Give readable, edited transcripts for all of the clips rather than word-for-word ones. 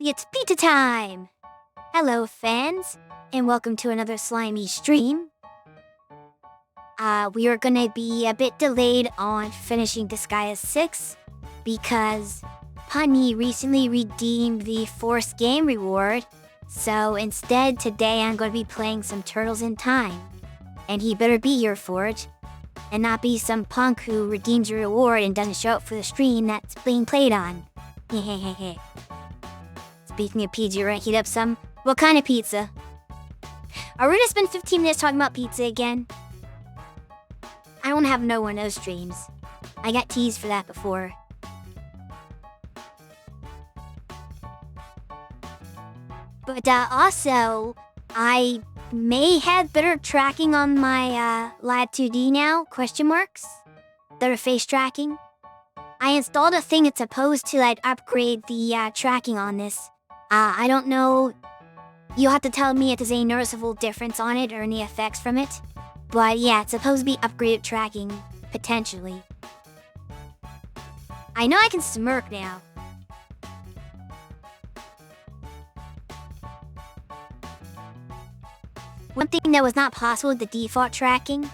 it's pizza time! Hello, fans, and welcome to another slimy stream. We are gonna be a bit delayed on finishing Disgaea 6 because Punny recently redeemed the Forced Game reward. So instead, today I'm gonna be playing some Turtles in Time. And he better be here for it, and not be some punk who redeems your reward and doesn't show up for the stream that's being played on. Hehehehe. Speaking of pizza, you're gonna heat up some? What kind of pizza? Are we gonna spend 15 minutes talking about pizza again? I don't have no one of those streams. I got teased for that before. But also, I may have better tracking on my Lad 2D now, question marks. Better face tracking. I installed a thing that's supposed to upgrade the tracking on this. I don't know. You'll have to tell me if there's any noticeable difference on it or any effects from it. But yeah, it's supposed to be upgraded tracking, potentially. I know I can smirk now. One thing that was not possible with the default tracking,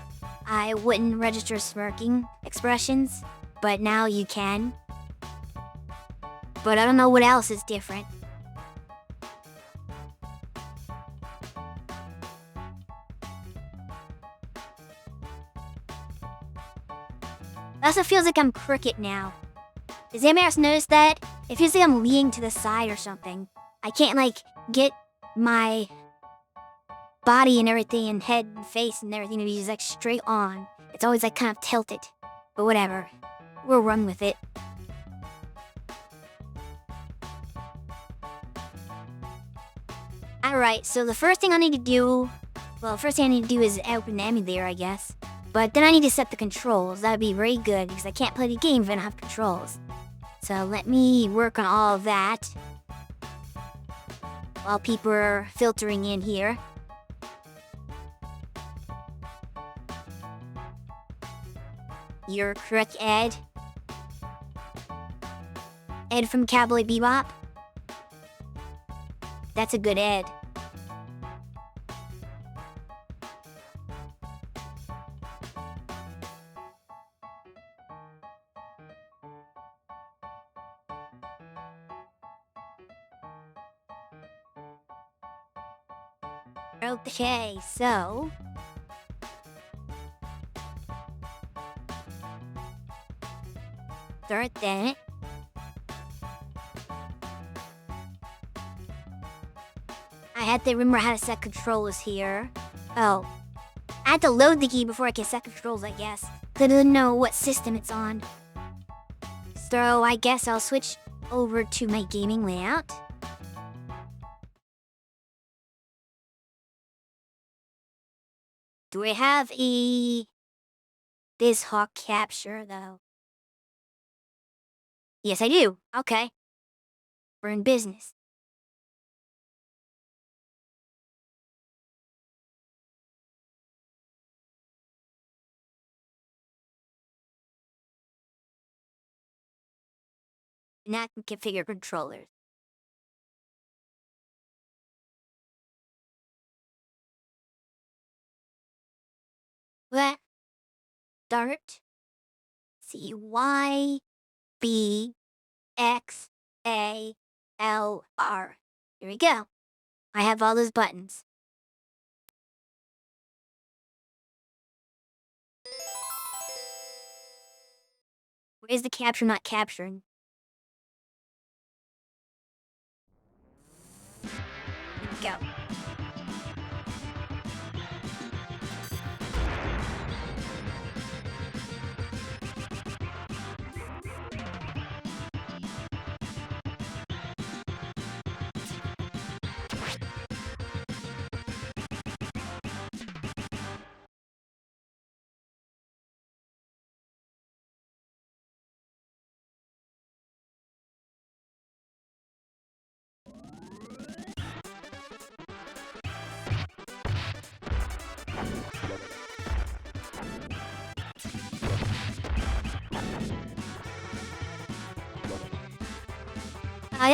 I wouldn't register smirking expressions, but now you can. But I don't know what else is different. It also feels like I'm crooked now. Does anybody else notice that? It feels like I'm leaning to the side or something. I can't get my body and everything and head and face and everything to be just straight on. It's always kind of tilted. But whatever. We'll run with it. Alright, so the first thing I need to do... Well, first thing I need to do is open the emulator, I guess. But then I need to set the controls. That would be very good, because I can't play the game if I don't have controls. So let me work on all of that while people are filtering in here. You're correct, Ed. Ed from Cowboy Bebop. That's a good Ed. Okay, so... Start that. I had to remember how to set controls here. Oh. I had to load the key before I can set controls, I guess. 'Cause I didn't know what system it's on. So I guess I'll switch over to my gaming layout. Do I have this hawk capture, though? Yes, I do. Okay. We're in business. Now I can configure controllers. What? Start. C Y B X A L R. Here we go. I have all those buttons. Where's the capture not capturing? Here we go.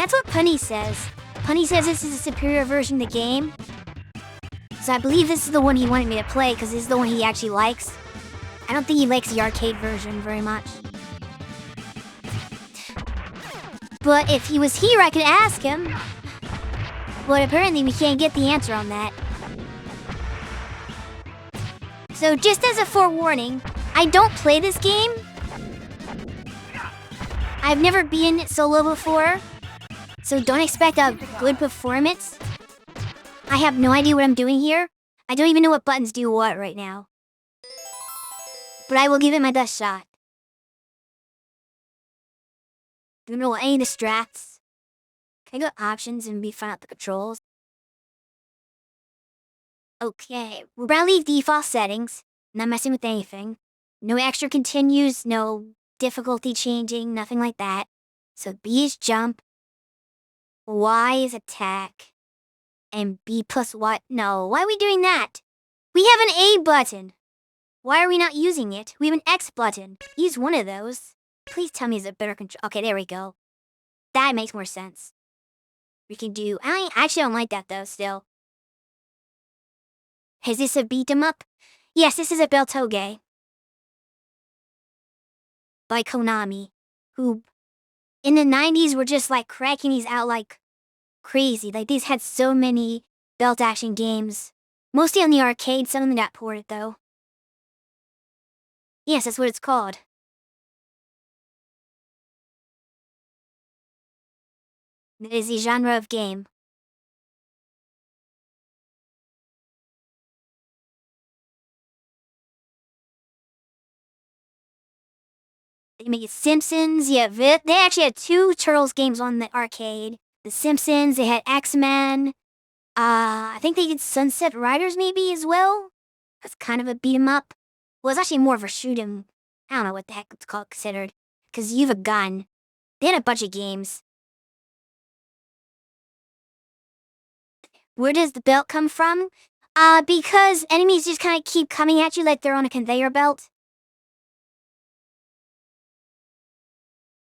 That's what Punny says. Punny says this is a superior version of the game. So I believe this is the one he wanted me to play because this is the one he actually likes. I don't think he likes the arcade version very much. But if he was here, I could ask him. But apparently we can't get the answer on that. So just as a forewarning, I don't play this game. I've never been solo before, so don't expect a good performance. I have no idea what I'm doing here. I don't even know what buttons do what right now. But I will give it my best shot. Don't know any of the strats. Can I go options and find out the controls? Okay, we're gonna leave default settings. Not messing with anything. No extra continues, no difficulty changing, nothing like that. So B is jump, Y is attack, and B plus Y. No, why are we doing that? We have an A button. Why are we not using it? We have an X button. Use one of those. Please tell me it's a better control. Okay, there we go. That makes more sense. We can do... I actually don't like that though, still. Is this a beat 'em up? Yes, this is a Beltoge. By Konami. Who, in the 90s, were just like cracking these out like crazy. Like these had so many belt action games. Mostly on the arcade, some of them got ported though. Yes, that's what it's called. That is the genre of game. They made Simpsons, yeah, they actually had 2 Turtles games on the arcade. The Simpsons, they had X-Men. I think they did Sunset Riders maybe as well. That's kind of a beat 'em up. Well, it's actually more of a shoot 'em. I don't know what the heck it's called considered. Because you have a gun. They had a bunch of games. Where does the belt come from? Because enemies just kind of keep coming at you like they're on a conveyor belt.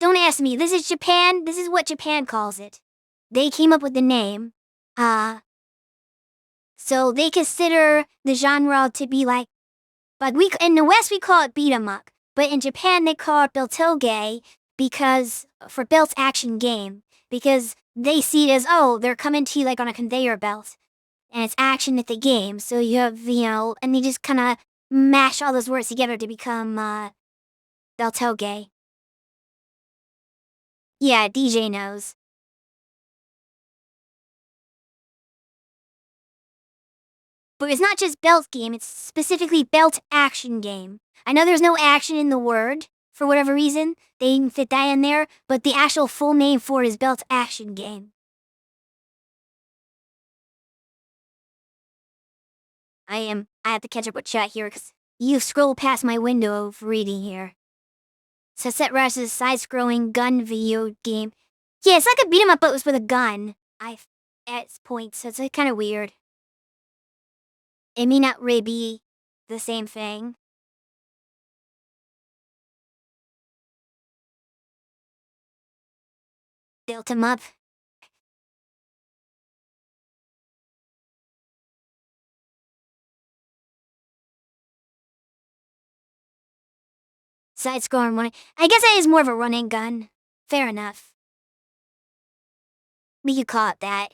Don't ask me. This is Japan. This is what Japan calls it. They came up with the name. So they consider the genre to be like, but in the West we call it beat 'em up. But in Japan they call it Beltoge because, for belt action game. Because they see it as, oh, they're coming to you like on a conveyor belt. And it's action at the game. So you have, and they just kind of mash all those words together to become, Beltoge. Yeah, DJ knows. But it's not just belt game, it's specifically belt action game. I know there's no action in the word, for whatever reason. They didn't fit that in there, but the actual full name for it is belt action game. I have to catch up with chat here because you've scrolled past my window of reading here. Sunset Riders is a side-scrolling gun video game. Yeah, it's like a beat 'em up, but it was with a gun. At its point, so it's like kind of weird. It may not really be the same thing. Built him up. Side-scrolling one. I guess that is more of a running gun. Fair enough. We could call it that.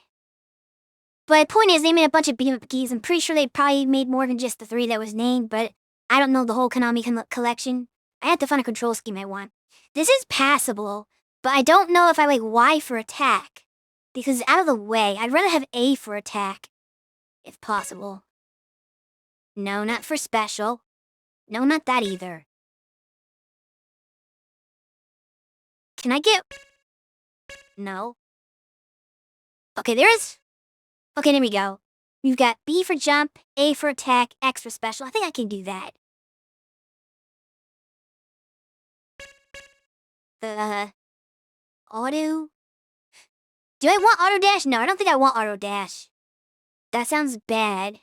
But the point is, they made a bunch of beat-em-up keys. I'm pretty sure they probably made more than just the 3 that was named, but I don't know the whole Konami collection. I have to find a control scheme I want. This is passable, but I don't know if I like Y for attack. Because it's out of the way. I'd rather have A for attack, if possible. No, not for special. No, not that either. Can I get... No. Okay, okay, there we go. We've got B for jump, A for attack, X for special. I think I can do that. Auto? Do I want auto dash? No, I don't think I want auto dash. That sounds bad.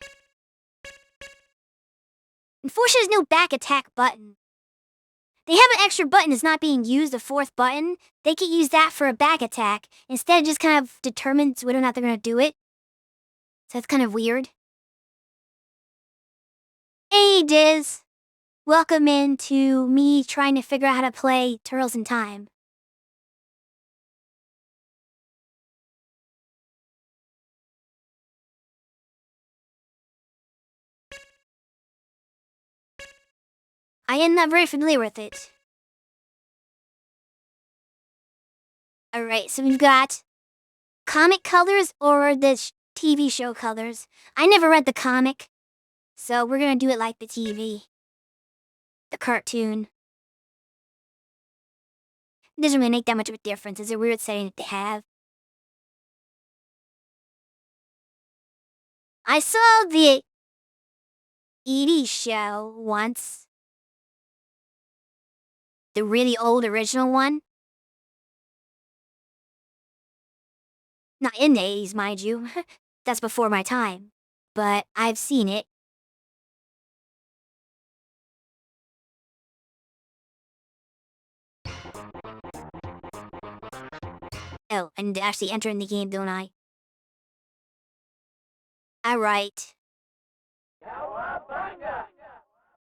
Unfortunately, there's no back attack button. They have an extra button that's not being used, the fourth button. They could use that for a back attack. Instead, it just kind of determines whether or not they're going to do it. So that's kind of weird. Hey, Diz. Welcome into me trying to figure out how to play Turtles in Time. I am not very familiar with it. Alright, so we've got comic colors or the TV show colors. I never read the comic, so we're gonna do it like the TV. The cartoon. It doesn't really make that much of a difference. It's a weird setting to have. I saw the ED show once. The really old original one. Not in the 80s, mind you. That's before my time. But I've seen it. Oh, I need to actually enter in the game, don't I? Alright. Cowabunga!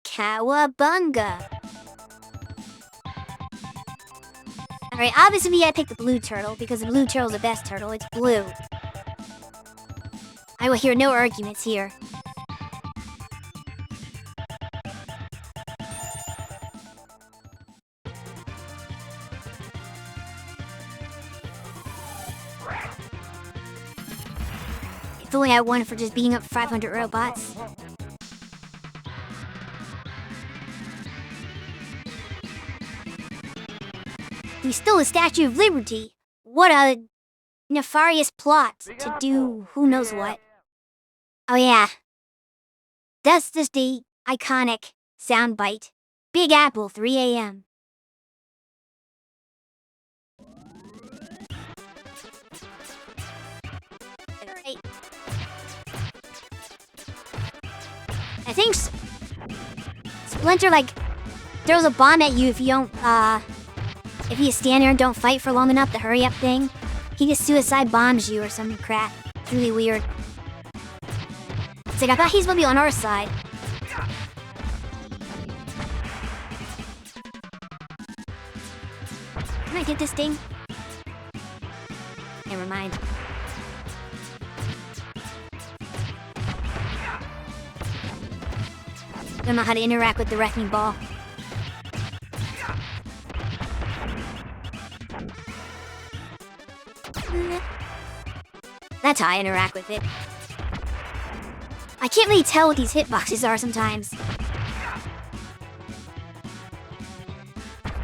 Cowabunga! Alright, obviously I picked the blue turtle because the blue turtle's the best turtle. It's blue. I will hear no arguments here. If only I had one for just beating up 500 robots. We stole the Statue of Liberty. What a nefarious plot to do who knows what. Oh yeah. That's just the iconic soundbite. Big Apple, 3 a.m. I think Splinter, like, throws a bomb at you if you don't, if you stand there and don't fight for long enough, the hurry up thing. He just suicide bombs you or some crap. It's really weird. It's like, I thought he's gonna be on our side. Can I get this thing? Never mind. Don't know how to interact with the wrecking ball. That's how I interact with it. I can't really tell what these hitboxes are sometimes.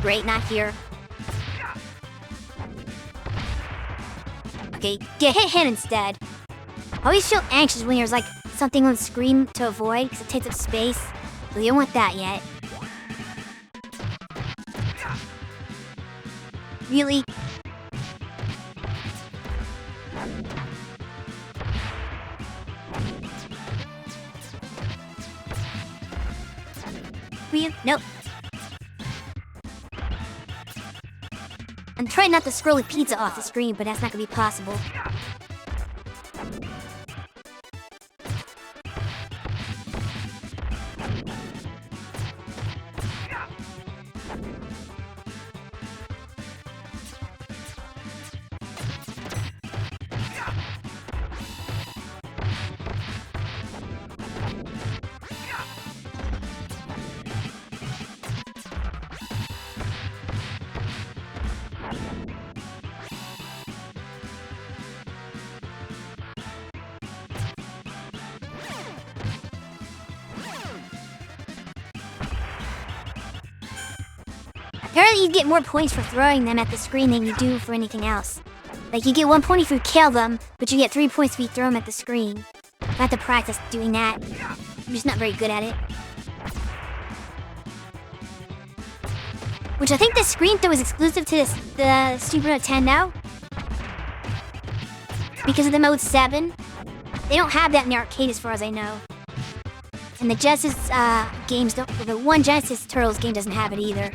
Great, not here. Okay, hit him instead. I always feel anxious when there's like something on the screen to avoid because it takes up space. So you don't want that yet. Really? Nope. I'm trying not to scroll with pizza off the screen, but that's not gonna be possible. Apparently you get more points for throwing them at the screen than you do for anything else. Like, you get 1 point if you kill them, but you get 3 points if you throw them at the screen. I have to practice doing that. I'm just not very good at it. Which I think the screen throw is exclusive to the Super Nintendo. Because of the Mode 7. They don't have that in the arcade as far as I know. And And the Genesis games don't. The one Genesis Turtles game doesn't have it either.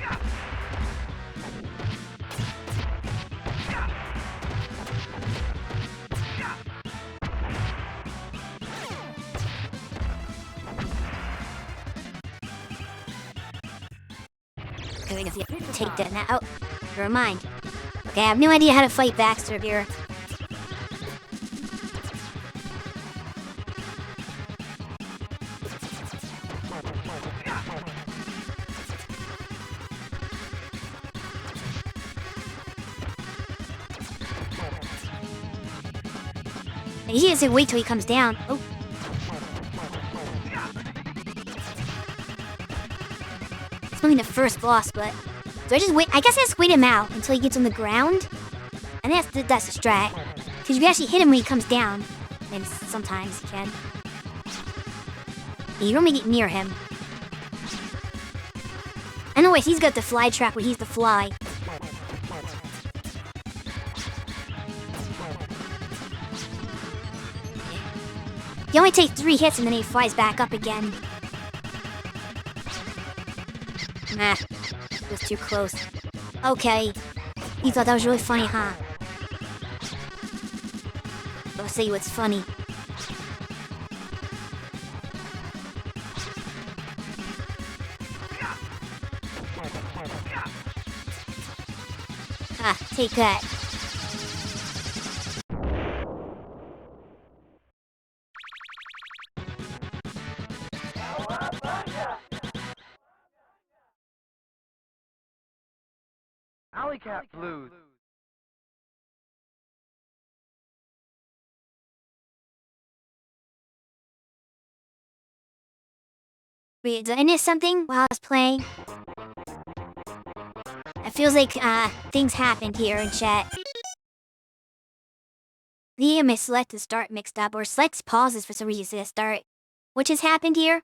Okay, wait, take that now. Oh, never mind. Okay, I have no idea how to fight Baxter here. He doesn't wait till he comes down. Oh. It's only the first boss, but... So I just wait... I guess I just wait him out until he gets on the ground. And that's the strat. Because you actually hit him when he comes down. And sometimes you can. And you don't make it near him. Anyways, he's got the fly trap where he's the fly. He only takes 3 hits and then he flies back up again. Nah, it was too close. Okay, you thought that was really funny, huh? I'll say what's funny. Ah, take that. Alley Cat Blues. Wait, did I miss something while I was playing? It feels like, things happened here in chat. The may select the start mixed up, or selects pauses for some reason to start. What just happened here?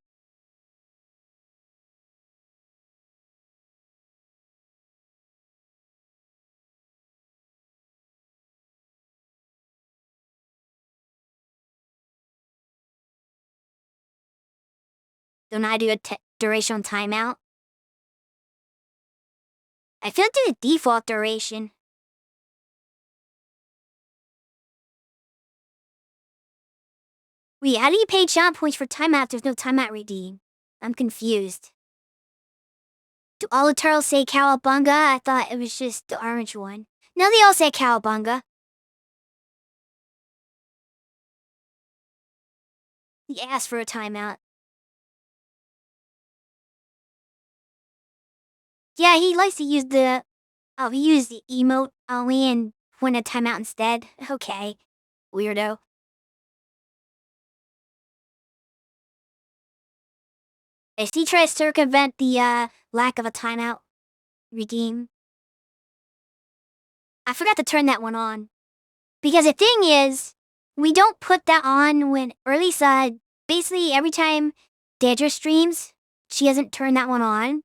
Don't I do a duration timeout? I feel like do the default duration. Wait, how do you pay jump points for timeout if there's no timeout redeem? I'm confused. Do all the turtles say cowabunga? I thought it was just the orange one. No, they all say cowabunga. He asked for a timeout. Yeah, he likes to use the... Oh, he used the emote only and went a timeout instead. Okay. Weirdo. As he tries to circumvent the, lack of a timeout redeem. I forgot to turn that one on. Because the thing is, we don't put that on when... Or at least, basically every time Dedra streams, she doesn't turn that one on.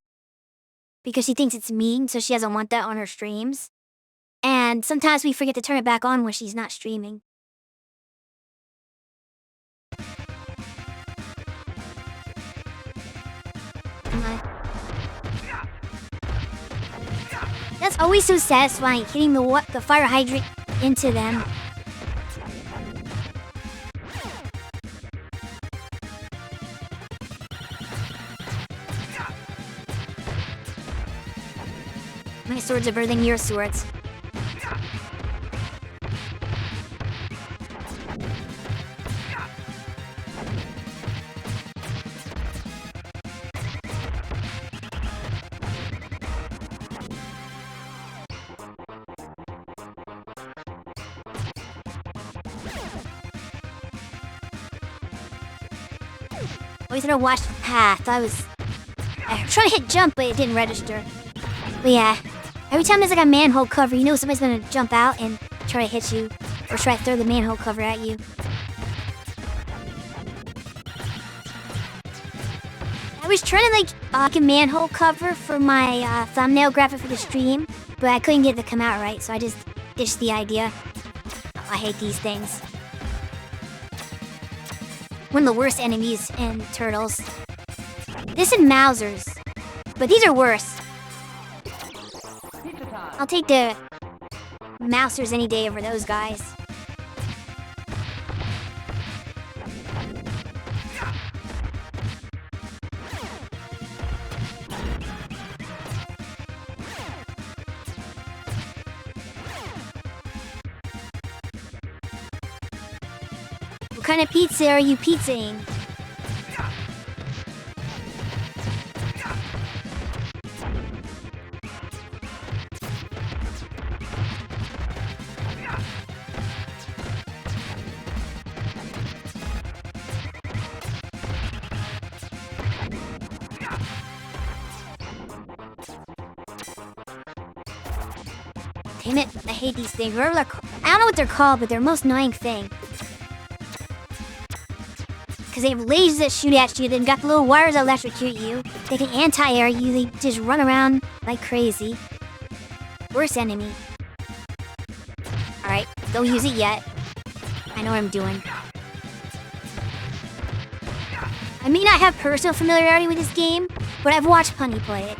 Because she thinks it's mean, so she doesn't want that on her streams. And sometimes we forget to turn it back on when she's not streaming. That's always so satisfying, hitting the fire hydrant into them. My swords are better than your swords. Always gonna watch the path. I was trying to hit jump, but it didn't register. But yeah, every time there's like a manhole cover, you know somebody's gonna jump out and try to hit you, or try to throw the manhole cover at you. I was trying to like a manhole cover for my thumbnail graphic for the stream, but I couldn't get it to come out right, so I just ditched the idea. Oh, I hate these things. One of the worst enemies in Turtles. This and Mausers. But these are worse. Pizza time. I'll take the Mousers any day over those guys. What kind of pizza are you pizzaing? Damn it, I hate these things. Whatever they're I don't know what they're called, but they're the most annoying thing. Because they have lasers that shoot at you, they've got the little wires that electrocute you, they can anti-air you, they just run around like crazy. Worst enemy. Alright, don't use it yet. I know what I'm doing. I may not have personal familiarity with this game, but I've watched Punny play it.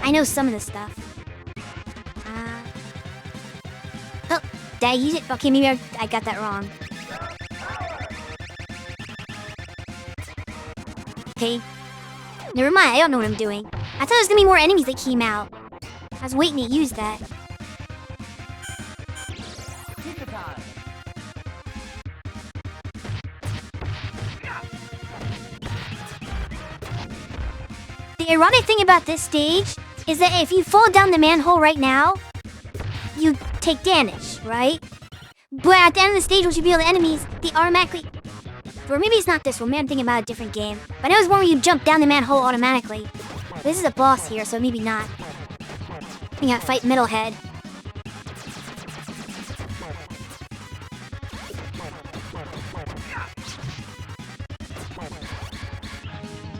I know some of the stuff. Oh, did I use it? Okay, maybe I got that wrong. Okay. Never mind, I don't know what I'm doing. I thought there was gonna be more enemies that came out. I was waiting to use that. Pizza time. The ironic thing about this stage is that if you fall down the manhole right now, you take damage, right? But at the end of the stage, once you beat all the enemies, they automatically... Or maybe it's not this one, maybe I'm thinking about a different game. But I know it's one where you jump down the manhole automatically. This is a boss here, so maybe not. We gotta fight Middlehead.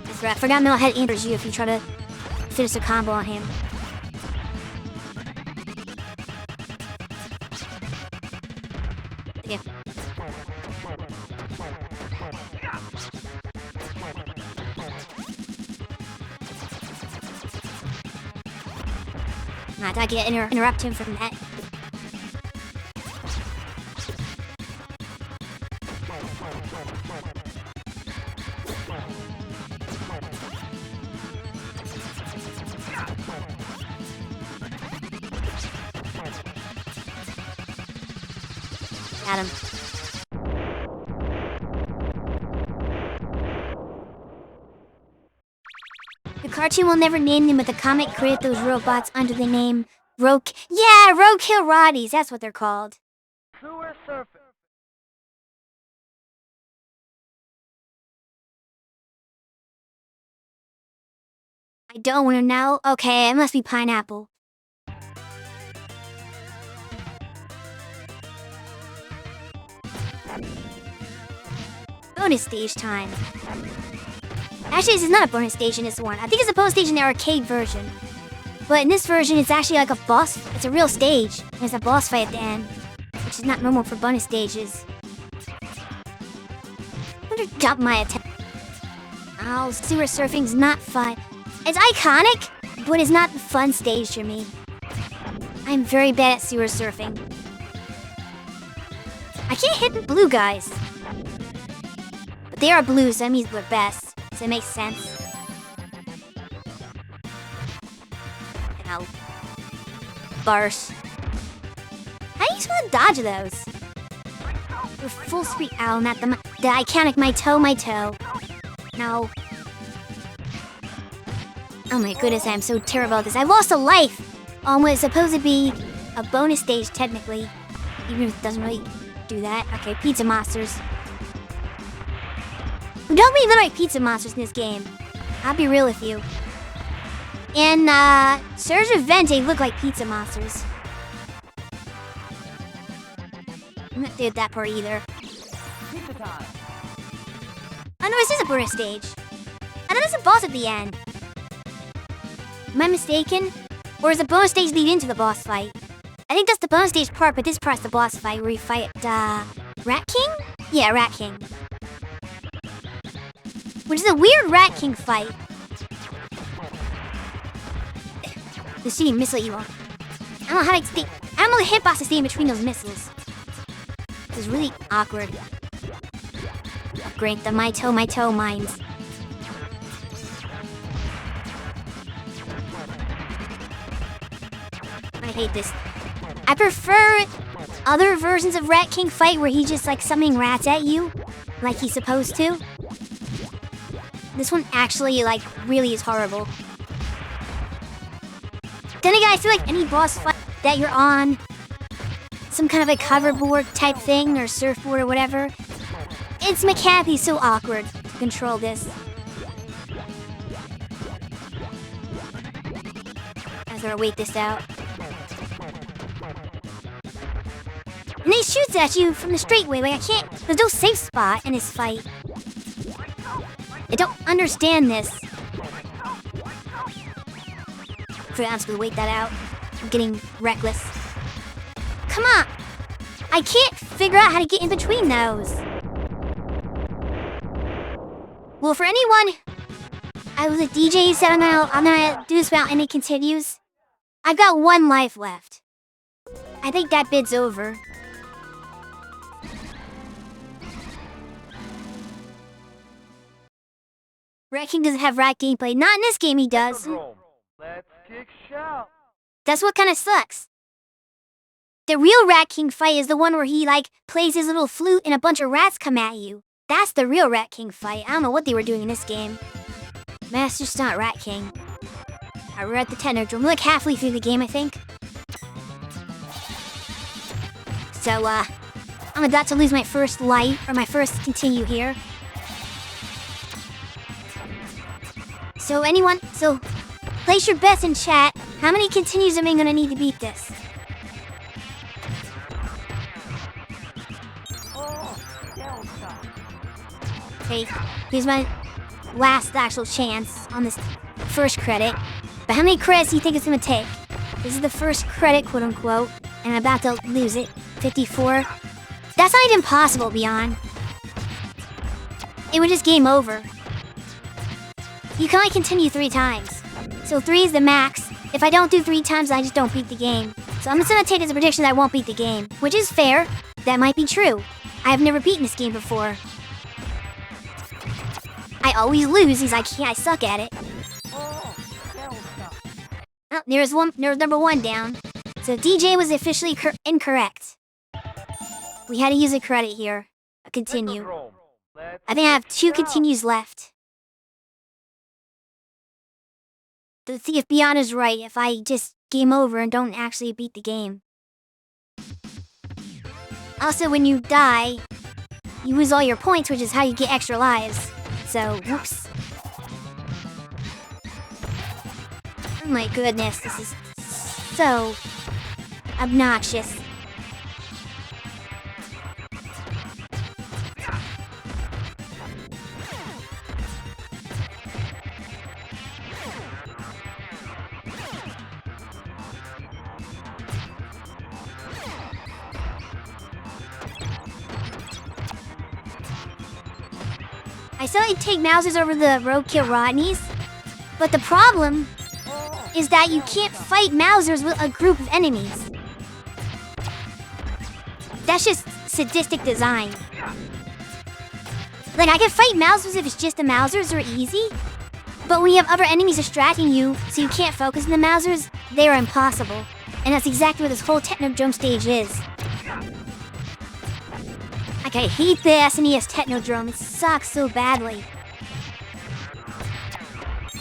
That's right, I forgot Middlehead enters you if you try to finish a combo on him. Yeah. I thought I could interrupt him from that. Got him. The cartoon will never name them, but the comic created those robots under the name Roadkill Roddies. That's what they're called. Sewer surfing. I don't want to know. Okay, it must be pineapple. Bonus stage time. Actually, this is not a bonus stage in this one. I think it's a bonus stage in the arcade version. But in this version, it's actually like a boss. It's a real stage. There's a boss fight at the end, which is not normal for bonus stages. I'm gonna drop my attack. Oh, sewer surfing's not fun. It's iconic, but it's not the fun stage for me. I'm very bad at sewer surfing. I can't hit the blue guys. But they are blue, so that means they're best. So it makes sense. Ow. Bars. How do you supposed to dodge those? We're full screen. Ow, not the iconic my toe. No. Oh my goodness, I'm so terrible at this. I lost a life on what is supposed to be a bonus stage, technically. Even if it doesn't really do that. Okay, pizza monsters. Don't be like pizza monsters in this game. I'll be real with you. In Surge Revenge, they look like pizza monsters. I'm not good at that part either. Pizza time. Oh no, this is a bonus stage. I know there's a boss at the end. Am I mistaken? Or is the bonus stage lead into the boss fight? I think that's the bonus stage part, but this part's the boss fight where we fight, Rat King? Yeah, Rat King. Which is a weird Rat King fight. The shooting missile you are. I don't know how to stay. I don't know the hitbox to stay in between those missiles. This is really awkward. Great, the my toe mines. I hate this. I prefer other versions of Rat King Fight where he's just like summoning rats at you, like he's supposed to. This one actually like really is horrible. Then again, I feel like any boss fight that you're on some kind of a hoverboard type thing or surfboard or whatever, it's mechanically so awkward to control this. I gotta wait this out. And he shoots at you from the straightway, like I can't, there's no safe spot in this fight. I don't understand this. I'm just gonna wait that out. I'm getting reckless. Come on! I can't figure out how to get in between those. Well, for anyone, I was a DJ who said I'm gonna do this without any continues. I've got 1 life left. I think that bid's over. Rat King doesn't have rat gameplay. Not in this game he does. Let's kick shout. That's what kind of sucks. The real Rat King fight is the one where he like plays his little flute and a bunch of rats come at you. That's the real Rat King fight. I don't know what they were doing in this game. Master Stunt Rat King. Alright, we're at the Technodrome. We're like halfway through the game, I think. So, I'm about to lose my first light, or my first continue here. So place your bets in chat. How many continues am I gonna need to beat this? Okay, here's my last actual chance on this first credit. But how many credits do you think it's gonna take? This is the first credit, quote unquote, and I'm about to lose it. 54. That's not even possible, Beyond. It would just game over. You can only continue 3 times. So 3 is the max. If I don't do 3 times, I just don't beat the game. So I'm just gonna take as a prediction that I won't beat the game. Which is fair. That might be true. I have never beaten this game before. I always lose because I suck at it. Oh, there's number 1 down. So DJ was officially incorrect. We had to use a credit here. A continue. I think I have 2 continues left. To see if Beyond is right, if I just game over and don't actually beat the game. Also, when you die, you lose all your points, which is how you get extra lives. So, whoops. Oh my goodness, this is so obnoxious. I said I'd take Mousers over the Roadkill Rodneys, but the problem is that you can't fight Mousers with a group of enemies. That's just sadistic design. Like, I can fight Mousers if it's just the Mousers, they're easy, but when you have other enemies distracting you so you can't focus on the Mousers, they are impossible. And that's exactly what this whole Technodrome stage is. Like, I hate the SNES Technodrome. It sucks so badly.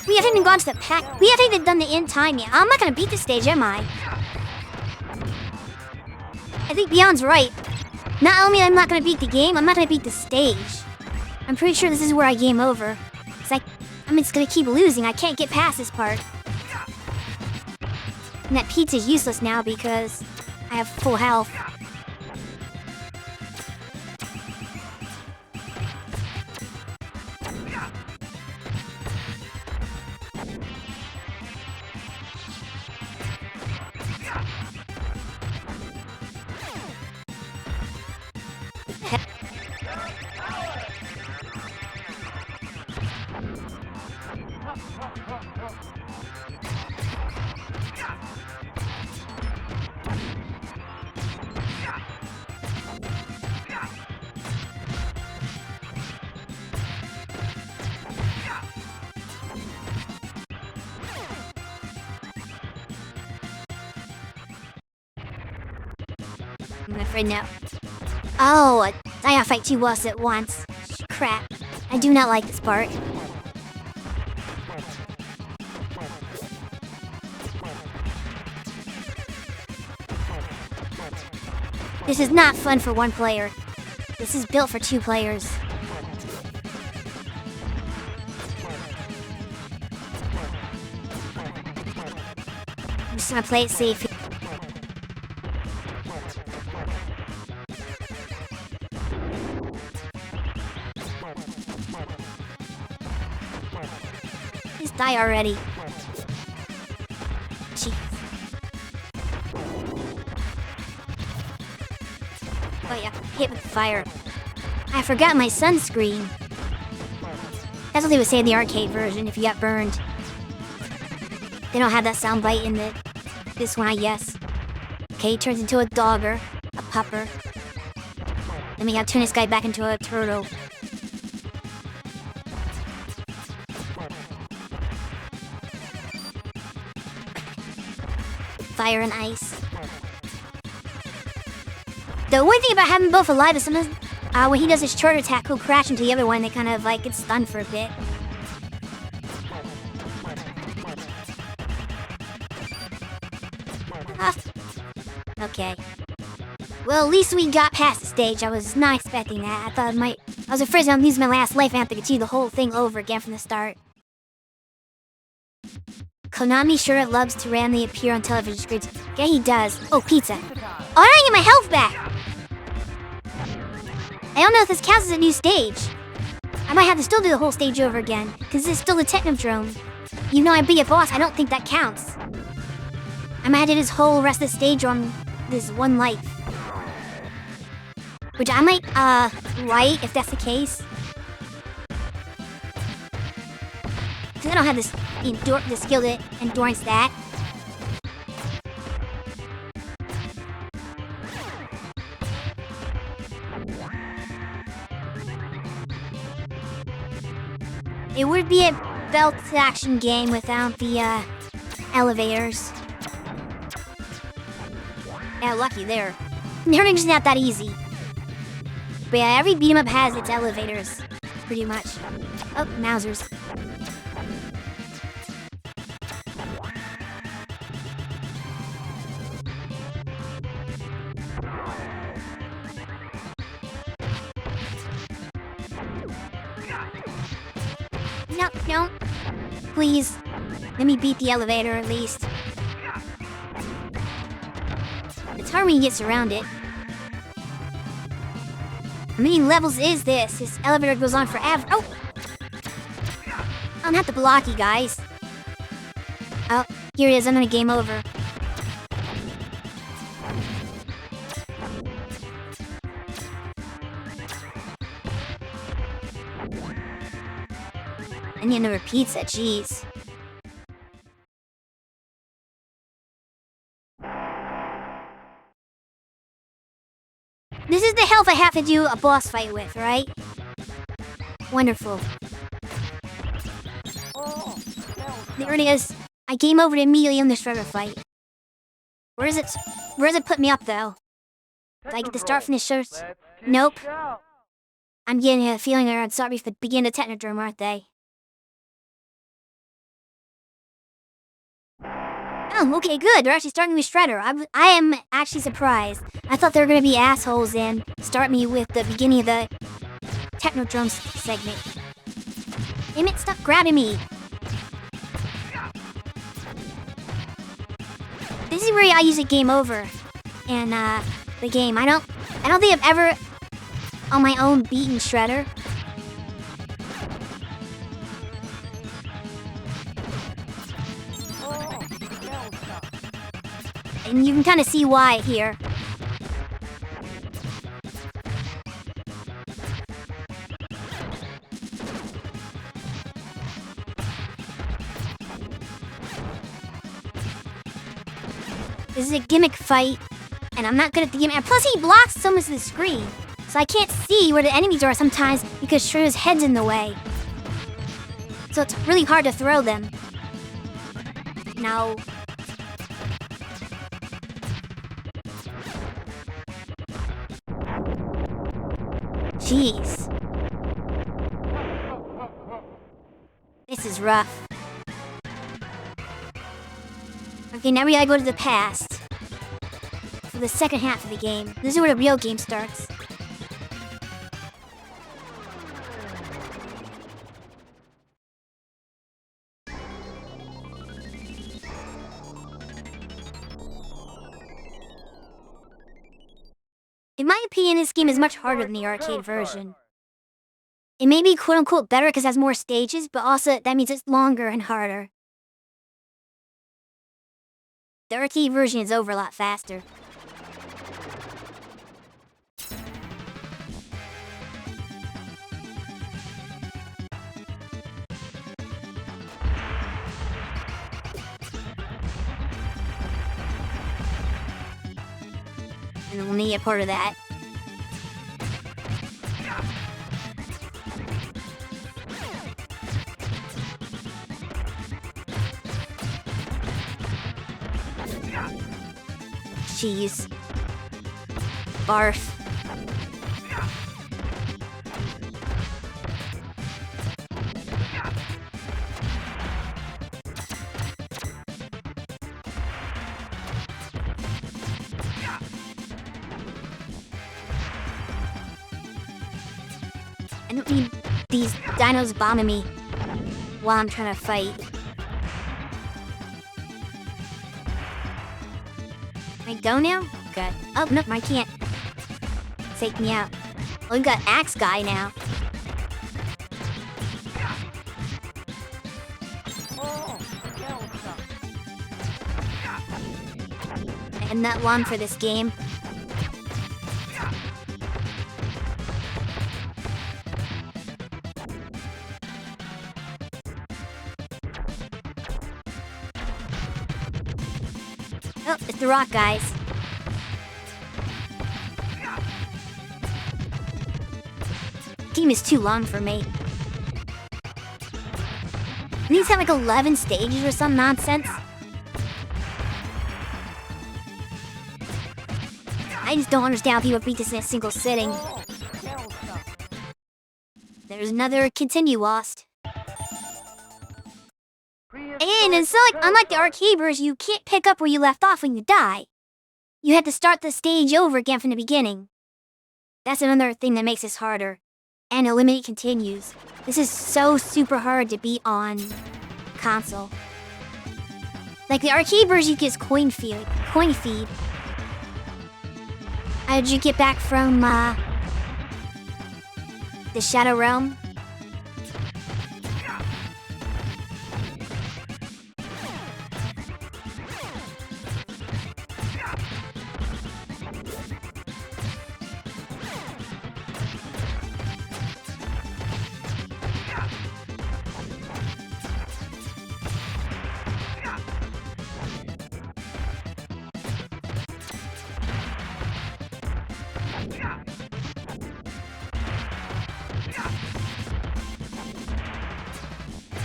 We haven't even gone to the pack. We haven't even done the end time yet. I'm not gonna beat this stage, am I? I think Beyond's right. Not only am I not gonna beat the game, I'm not gonna beat the stage. I'm pretty sure this is where I game over. I'm just gonna keep losing. I can't get past this part. And that pizza's useless now because I have full health. I'm afraid no. Oh, I gotta fight two bosses at once. Crap. I do not like this part. This is not fun for one player. This is built for 2 players. I'm just gonna play it safe. Just die already. Jeez. Oh yeah, hit with fire. I forgot my sunscreen. That's what they would say in the arcade version if you got burned. They don't have that sound bite in this one, I guess. Okay, he turns into a dogger, a pupper. Then we gotta turn this guy back into a turtle. Fire and ice. The one thing about having both alive is sometimes when he does his charge attack, he'll crash into the other one. They kind of like get stunned for a bit. Okay. Well, at least we got past the stage. I was not expecting that. I was afraid I'd lose my last life and have to continue the whole thing over again from the start. Konami sure loves to randomly appear on television screens. Yeah, he does. Oh, pizza. Oh, I didn't get my health back! I don't know if this counts as a new stage. I might have to still do the whole stage over again, because this is still the Technodrome. Even though I beat a boss, I don't think that counts. I might have to do this whole rest of the stage on this one life. Which I might, like, if that's the case. Because I don't have the skill to endurance that. It would be a belt action game without the, elevators. Yeah, lucky there. Everything's not that easy. But yeah, every beat 'em up has its elevators. Pretty much. Oh, Mausers. No, no. Please. Let me beat the elevator at least. It's hard when you get surrounded. How many levels is this? This elevator goes on forever. Oh! I'm not the blocky, guys. Oh, here it is. I'm gonna game over. I need another pizza, jeez. This is the health I have to do a boss fight with, right? Wonderful. There it is. I game over immediately in the shredder fight. Where is it put me up, though? Do I get to start from the shredder? Nope. I'm getting a feeling they're sorry for the beginning of Technodrome, aren't they? Oh, okay, good. They're actually starting with Shredder. I am actually surprised. I thought they were going to be assholes and start me with the beginning of the Technodrome segment. Damn it, stop grabbing me. This is where I usually game over. And, the game. I don't think I've ever, on my own, beaten Shredder. And you can kind of see why here. This is a gimmick fight, and I'm not good at the gimmick. And plus, he blocks so much of the screen, so I can't see where the enemies are sometimes because Shredder's head's in the way. So it's really hard to throw them. Now, Jeez. This is rough. Okay, now we gotta go to the past. For the second half of the game. This is where the real game starts. In my opinion, this game is much harder than the arcade version. It may be quote-unquote better because it has more stages, but also that means it's longer and harder. The arcade version is over a lot faster. And we'll need a part of that. Jeez. Barf. I don't need these dinos bombing me while I'm trying to fight. Can I go now? Good. Oh, no, I can't. Take me out. Oh, we got Axe Guy now. I'm not long for this game. Oh, it's the rock guys. Game is too long for me. These have like 11 stages or some nonsense. I just don't understand how people beat this in a single sitting. There's another continue lost. And it's not like, unlike the arcade version, you can't pick up where you left off when you die. You have to start the stage over again from the beginning. That's another thing that makes this harder. And eliminate continues. This is so super hard to beat on console. Like the arcade version, you get coin feed. How did you get back from the Shadow Realm?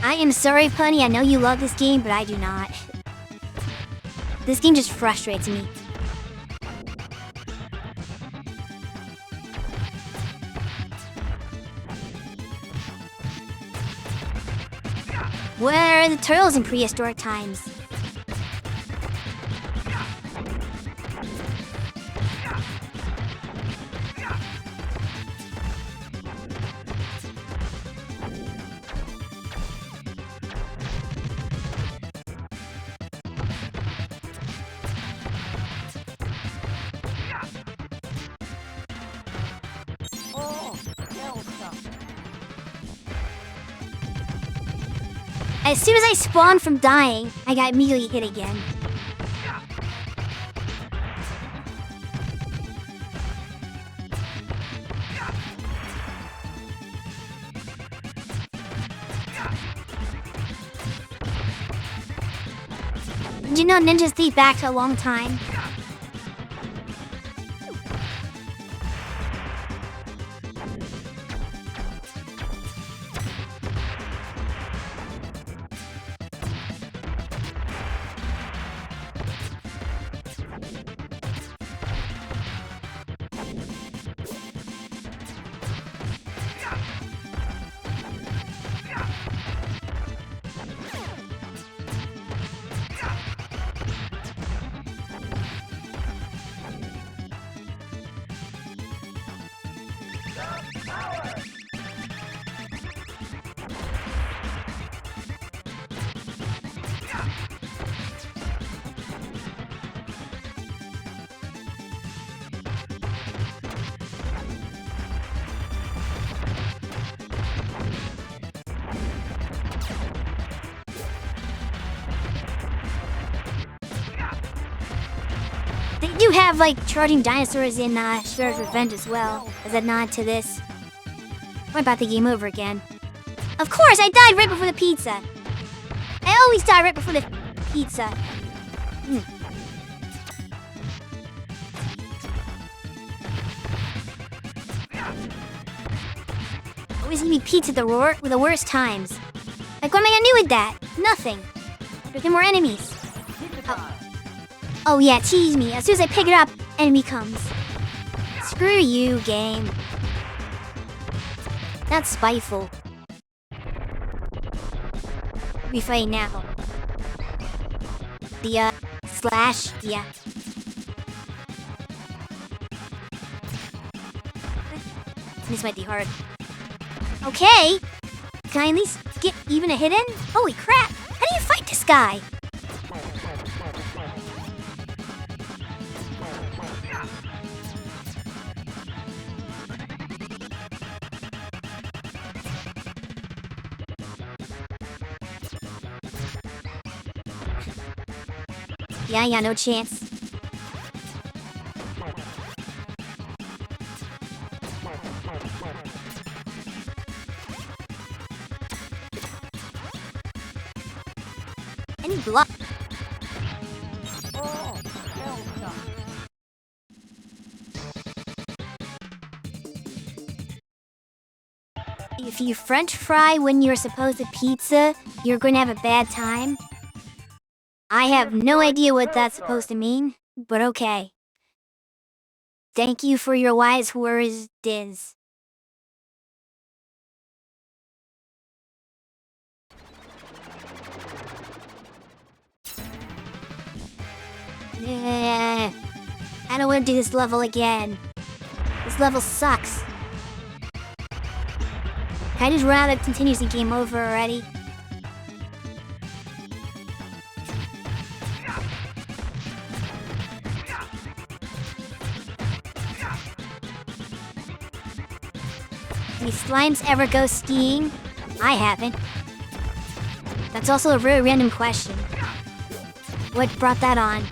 I am sorry, Punny. I know you love this game, but I do not. This game just frustrates me. Where are the turtles in prehistoric times? As soon as I spawned from dying, I got immediately hit again. Did you know ninjas date back to a long time? They do have, like, charging dinosaurs in Shredder's Revenge as well, as a nod to this. What about the game over again? Of course, I died right before the pizza. I always die right before the pizza. Always give me pizza with the worst times. Like, what am I gonna do with that? Nothing. There's no more enemies. Oh yeah, tease me. As soon as I pick it up, enemy comes. Screw you, game. That's spiteful. We fight now. The, slash, yeah. This might be hard. Okay. Can I at least get even a hit in? Holy crap. How do you fight this guy? Yeah, no chance. Any block? If you French fry when you're supposed to pizza, you're going to have a bad time. I have no idea what that's supposed to mean, but okay. Thank you for your wise words, Diz. I don't want to do this level again. This level sucks. Can I just run out of continues and game over already? Any slimes ever go skiing? I haven't. That's also a very random question. What brought that on?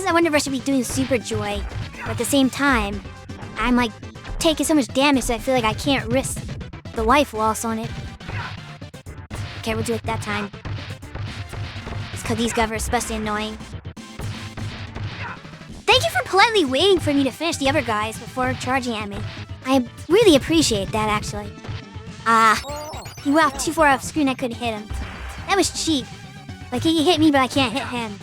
I wonder if I should be doing Super Joy, but at the same time, I'm like taking so much damage so I feel like I can't risk the life loss on it. Okay, we'll do it that time. It's because these guys are especially annoying. Thank you for politely waiting for me to finish the other guys before charging at me. I really appreciate that, actually. He went off too far off screen, I couldn't hit him. That was cheap. Like, he can hit me, but I can't hit him.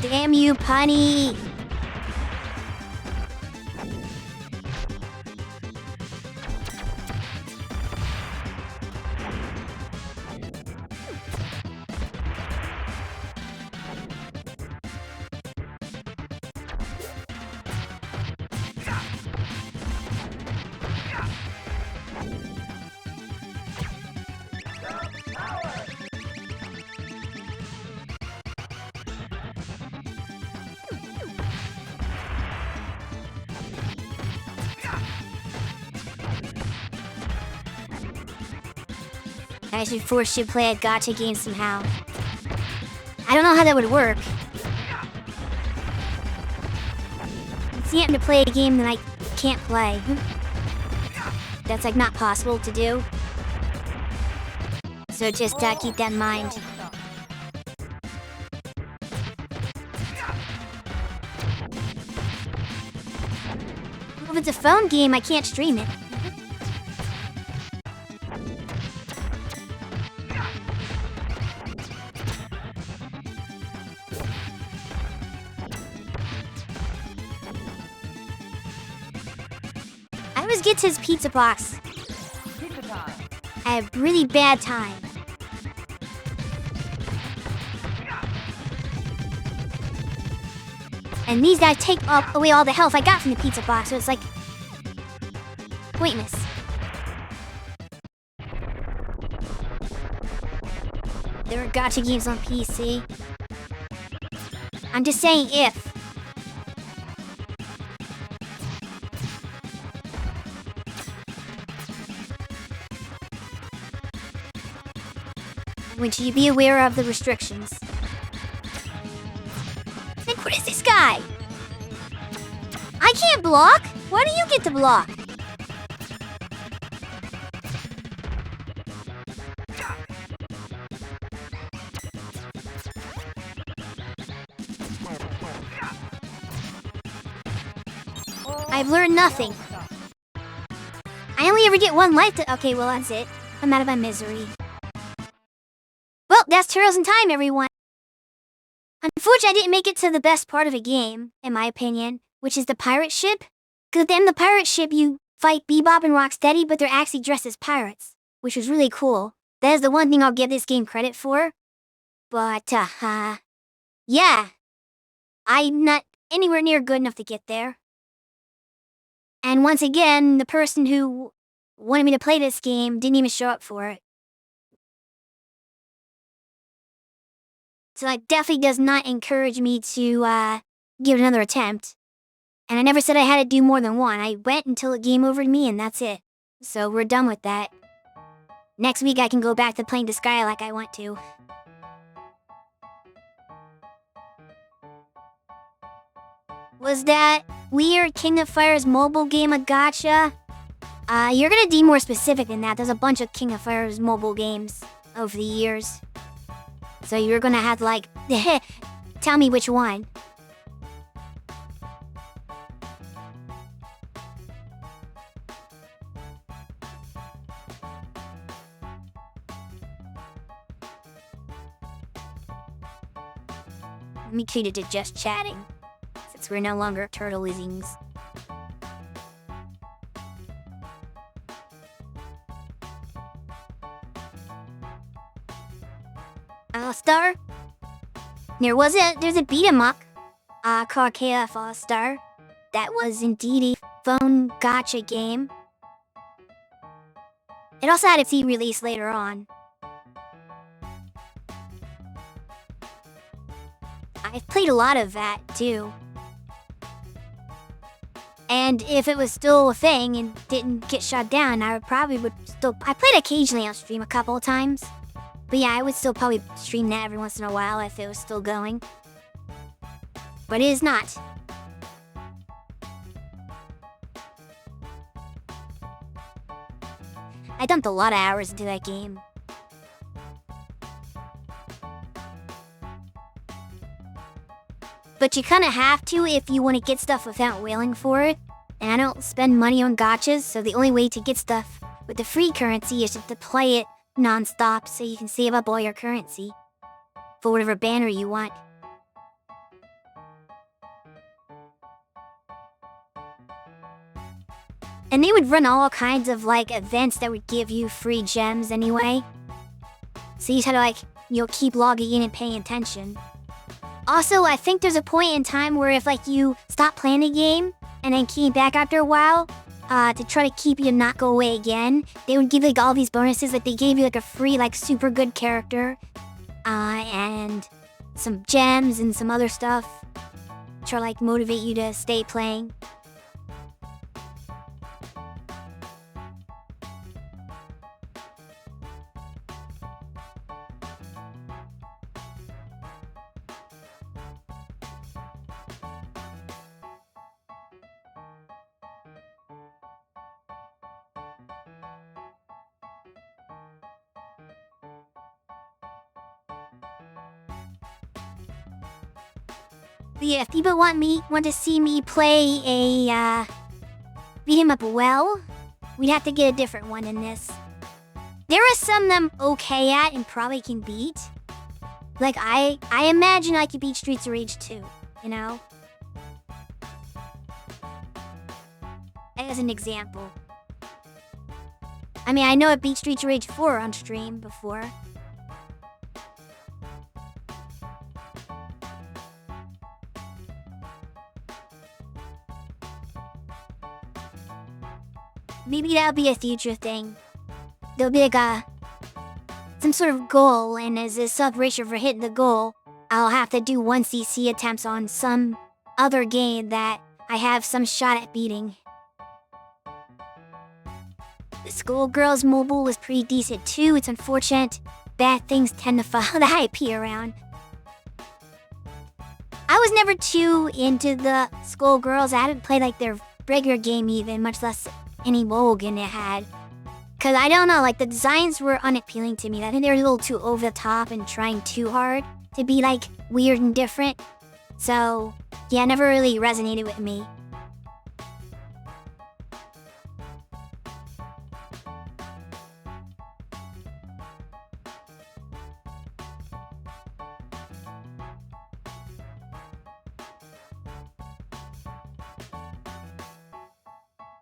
Damn you, Punny! I should force you to play a gacha game somehow. I don't know how that would work. asking him to play a game that I can't play. That's like not possible to do. So just keep that in mind. If it's a phone game, I can't stream it. I always get to his pizza box. I have really bad time. And these guys take away all the health I got from the pizza box, so it's like pointless. There are gacha games on PC. I'm just saying if. Would you be aware of the restrictions? And what is this guy? I can't block? Why do you get to block? I've learned nothing. I only ever get one life to— okay, well that's it. I'm out of my misery. Well, that's Turtles in Time, everyone. Unfortunately, I didn't make it to the best part of the game, in my opinion, which is the pirate ship. Because then the pirate ship, you fight Bebop and Rocksteady, but they're actually dressed as pirates, which was really cool. That is the one thing I'll give this game credit for. But, yeah. I'm not anywhere near good enough to get there. And once again, the person who wanted me to play this game didn't even show up for it. So that definitely does not encourage me to give it another attempt. And I never said I had to do more than one. I went until it game overed me and that's it. So we're done with that. Next week I can go back to playing Disgaea like I want to. Was that weird King of Fighters mobile game a gacha? You're gonna be more specific than that. There's a bunch of King of Fighters mobile games over the years. So you're gonna have to like, tell me which one. Let me treat it to just chatting, since we're no longer turtlezings. All-Star? There's a beat-em-up called KF All-Star. That was indeed a phone gacha game. It also had a C release later on. I've played a lot of that, too. And if it was still a thing and didn't get shut down, I would still— I played occasionally on stream a couple of times. But yeah, I would still probably stream that every once in a while if it was still going. But it is not. I dumped a lot of hours into that game. But you kinda have to if you want to get stuff without wailing for it. And I don't spend money on gachas, so the only way to get stuff with the free currency is just to play it non-stop so you can save up all your currency for whatever banner you want. And they would run all kinds of like events that would give you free gems anyway. So you just had to like, keep logging in and paying attention. Also, I think there's a point in time where if like you stop playing a game and then came back after a while, to try to keep you to not go away again, they would give like all these bonuses. Like they gave you like a free like super good character, and some gems and some other stuff to try like motivate you to stay playing. yeah, if people want to see me play a beat 'em up well, we'd have to get a different one in this. There are some that I'm okay at and probably can beat. Like I imagine I could beat Streets of Rage 2, you know? As an example. I mean, I know I beat Streets of Rage 4 on stream before. Maybe that'll be a future thing. There'll be like some sort of goal, and as a celebration for hitting the goal, I'll have to do 1 CC attempts on some other game that I have some shot at beating. The Skullgirls mobile is pretty decent too. It's unfortunate bad things tend to follow the IP around. I was never too into the Skullgirls. I haven't played like their regular game even, much less any mobile game it had. Cause I don't know, like the designs were unappealing to me. I think they were a little too over the top and trying too hard to be like weird and different. So yeah, it never really resonated with me.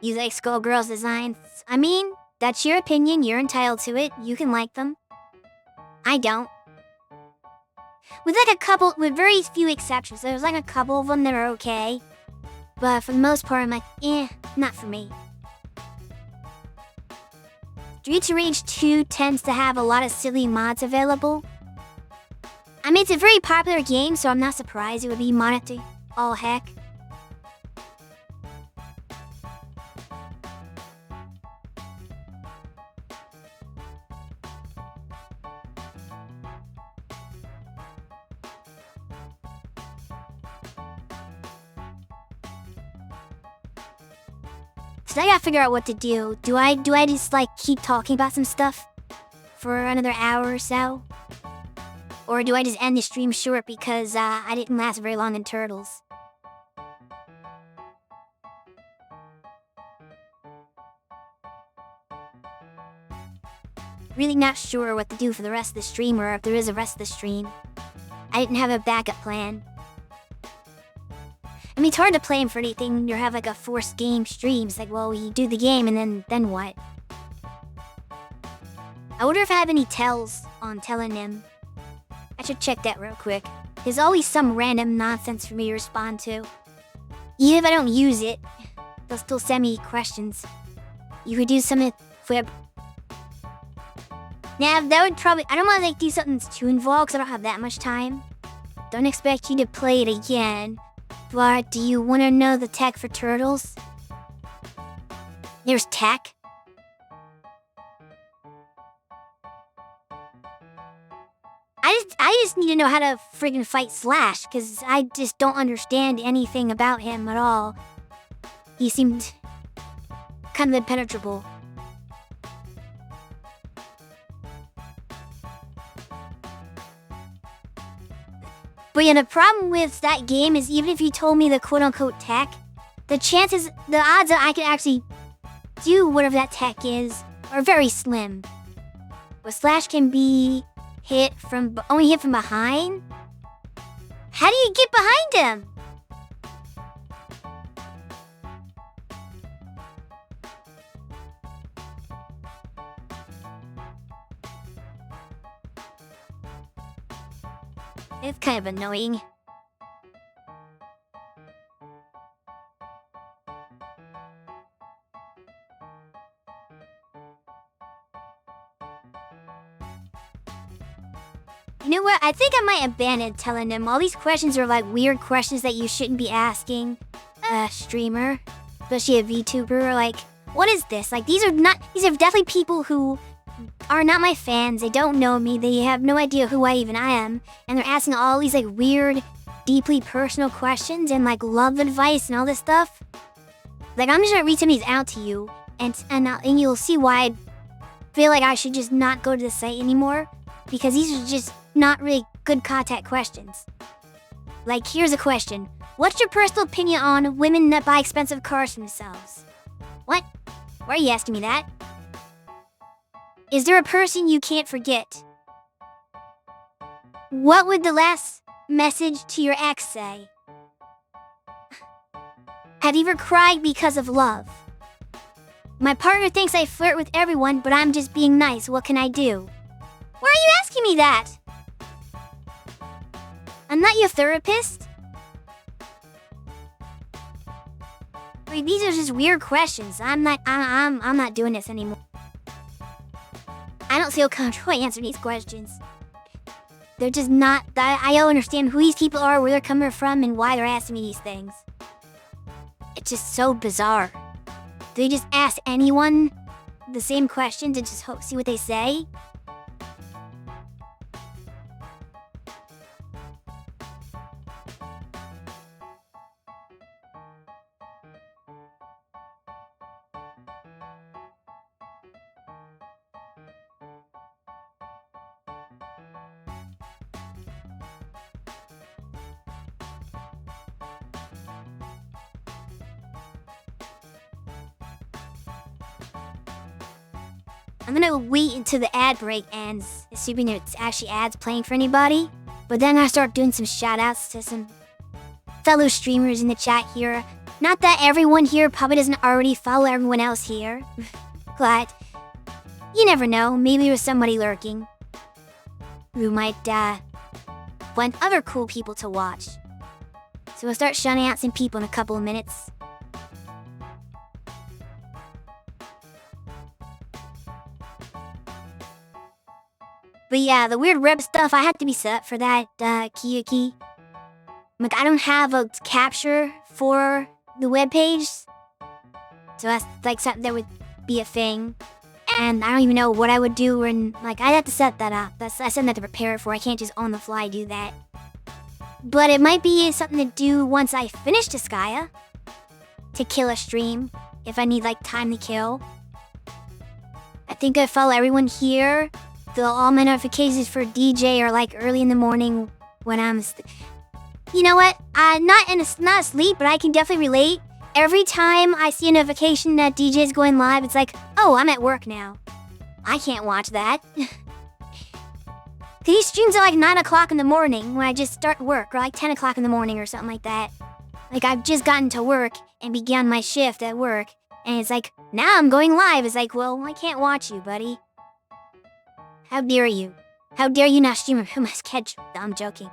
You like Skullgirls designs? I mean, that's your opinion, you're entitled to it, you can like them. I don't. With very few exceptions, there's like a couple of them that are okay. But for the most part, I'm like, not for me. Streets of Rage 2 tends to have a lot of silly mods available. I mean, it's a very popular game, so I'm not surprised it would be modded to all heck. So I gotta figure out what to do. Do I just like keep talking about some stuff for another hour or so? Or do I just end the stream short because I didn't last very long in Turtles? Really not sure what to do for the rest of the stream, or if there is a rest of the stream. I didn't have a backup plan. I mean, it's hard to plan for anything when you have like a forced game stream. It's like, well, you do the game and then what? I wonder if I have any tells on Telenym. I should check that real quick. There's always some random nonsense for me to respond to. Even if I don't use it, they'll still send me questions. You could do something flip. Now, that would probably... I don't want to like do something that's too involved because I don't have that much time. Don't expect you to play it again. But do you want to know the tech for Turtles? There's tech? I just need to know how to friggin' fight Slash, because I just don't understand anything about him at all. He seemed kind of impenetrable. But yeah, the problem with that game is even if you told me the quote-unquote tech, the odds that I could actually do whatever that tech is are very slim. But Slash can be only hit from behind? How do you get behind him? It's kind of annoying. You know what? I think I might abandon telling them. All these questions are like weird questions that you shouldn't be asking a streamer, especially a VTuber. Like, what is this? Like, these are definitely people who are not my fans. They don't know me. They have no idea who I am. And they're asking all these like weird, deeply personal questions and like love advice and all this stuff. Like, I'm just gonna read some of these out to you, and you'll see why I feel like I should just not go to the site anymore, because these are just not really good contact questions. Like, here's a question. What's your personal opinion on women that buy expensive cars for themselves? What? Why are you asking me that? Is there a person you can't forget? What would the last message to your ex say? Have you ever cried because of love? My partner thinks I flirt with everyone, but I'm just being nice. What can I do? Why are you asking me that? I'm not your therapist. Wait, these are just weird questions. I'm not doing this anymore. I don't feel comfortable answering these questions. They're just not. I don't understand who these people are, where they're coming from, and why they're asking me these things. It's just so bizarre. Do they just ask anyone the same questions and just see what they say? I'm gonna wait until the ad break ends, assuming it's actually ads playing for anybody. But then I start doing some shoutouts to some fellow streamers in the chat here. Not that everyone here probably doesn't already follow everyone else here, but you never know. Maybe there's somebody lurking who might want other cool people to watch. So we'll start shouting out some people in a couple of minutes. But yeah, the weird rep stuff, I have to be set for that, Kiyuki. Like, I don't have a capture for the webpage. So that's like something that would be a thing. And I don't even know what I would do when, like, I'd have to set that up. I said that to prepare it for. I can't just on the fly do that. But it might be something to do once I finish Disgaea. To kill a stream, if I need, like, time to kill. I think I follow everyone here. All my notifications for DJ are like early in the morning when I'm... You know what? I'm not asleep, but I can definitely relate. Every time I see a notification that DJ is going live, it's like, oh, I'm at work now. I can't watch that. He streams at like 9 o'clock in the morning when I just start work, or like 10 o'clock in the morning or something like that. Like, I've just gotten to work and began my shift at work, and it's like, now I'm going live. It's like, well, I can't watch you, buddy. How dare you? How dare you not stream my schedule? I'm joking.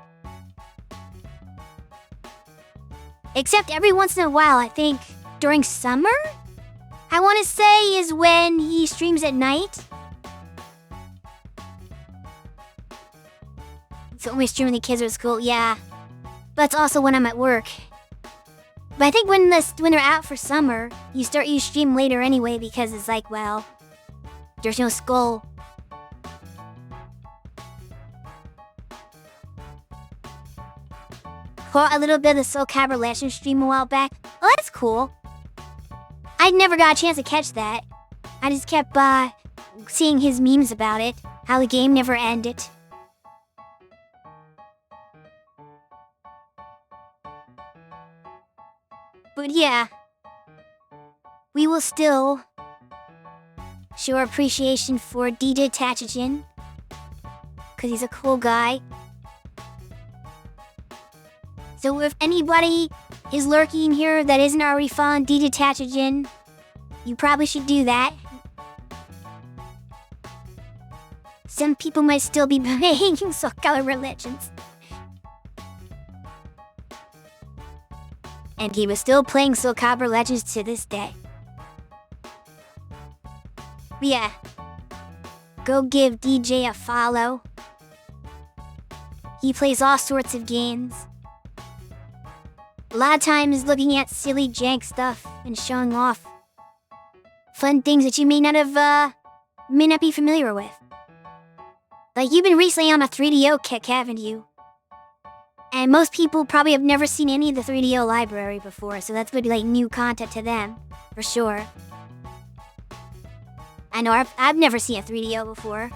Except every once in a while, I think during summer, I want to say is when he streams at night. So when we stream when the kids are at school, yeah. But it's also when I'm at work. But I think when they're out for summer, you stream later anyway because it's like, well, there's no school. Caught a little bit of the Soul Calibur Legends stream a while back. Oh, that's cool. I never got a chance to catch that. I just kept seeing his memes about it, how the game never ended. But yeah, we will still show our appreciation for DJ Tachijin, because he's a cool guy. So if anybody is lurking here that isn't already following DJ Tachijin, you probably should do that. Some people might still be playing Soul Calibur Legends. And he was still playing Soul Calibur Legends to this day. But yeah, go give DJ a follow. He plays all sorts of games. A lot of times looking at silly jank stuff and showing off fun things that you may not be familiar with. Like, you've been recently on a 3DO kick, haven't you? And most people probably have never seen any of the 3DO library before, so that's going to be like new content to them, for sure. I know I've never seen a 3DO before.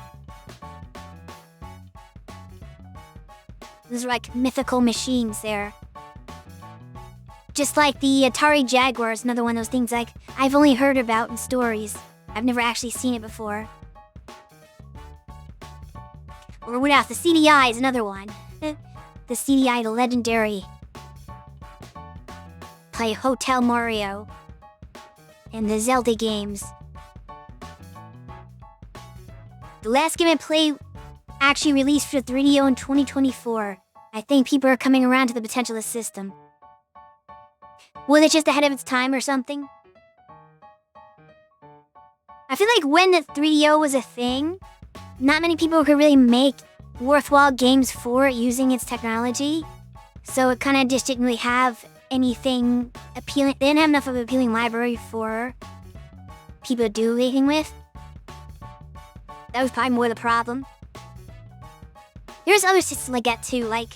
Those are like mythical machines there. Just like the Atari Jaguar is another one of those things like I've only heard about in stories. I've never actually seen it before. Or what else? The CDI is another one. The CDI, the legendary. Play Hotel Mario. And the Zelda games. The last game I played actually released for 3DO in 2024. I think people are coming around to the potential of the system. Was it just ahead of its time or something? I feel like when the 3DO was a thing, not many people could really make worthwhile games for it using its technology. So it kind of just didn't really have anything appealing. They didn't have enough of an appealing library for people to do anything with. That was probably more the problem. There's other systems like that too, like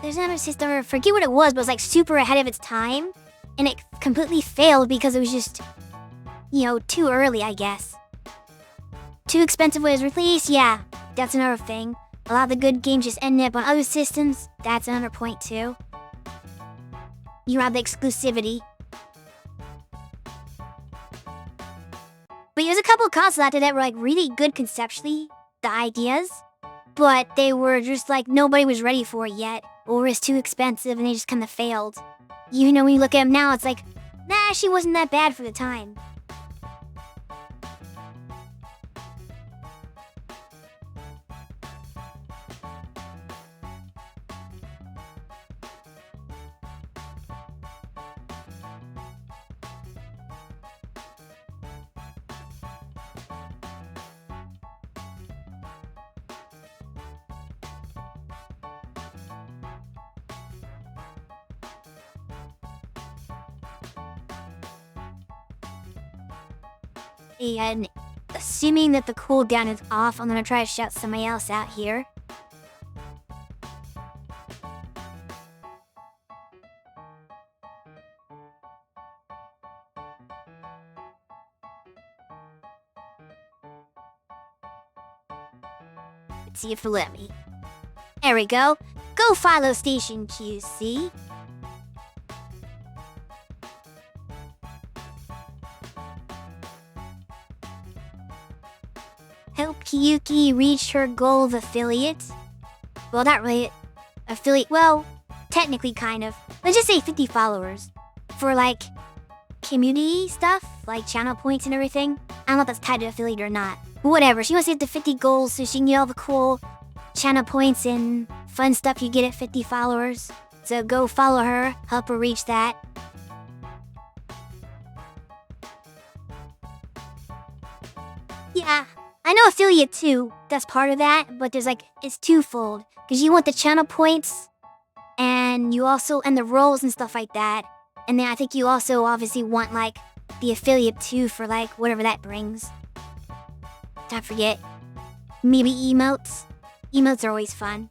there's another system, I forget what it was, but it was like super ahead of its time. And it completely failed because it was just, too early, I guess. Too expensive when it was released, yeah, that's another thing. A lot of the good games just ended up on other systems, that's another point too. You have the exclusivity. But there's a couple of consoles out there that were like really good conceptually, the ideas. But they were just like, nobody was ready for it yet. Or it's too expensive and they just kind of failed. When you look at them now, it's like, nah, she wasn't that bad for the time. And assuming that the cooldown is off, I'm gonna try to shout somebody else out here. Let's see if it'll let me. There we go. Go follow Station QC. Help Kiyuki reach her goal of affiliate. Well, not really affiliate. Well, technically kind of. Let's just say 50 followers. For like community stuff, like channel points and everything. I don't know if that's tied to affiliate or not. But whatever, she wants to get to 50 goals so she can get all the cool channel points and fun stuff you get at 50 followers. So go follow her, help her reach that. Yeah. I know affiliate too, that's part of that, but it's twofold. Because you want the channel points, and the roles and stuff like that. And then I think you also obviously want the affiliate too for whatever that brings. Don't forget, maybe emotes. Emotes are always fun.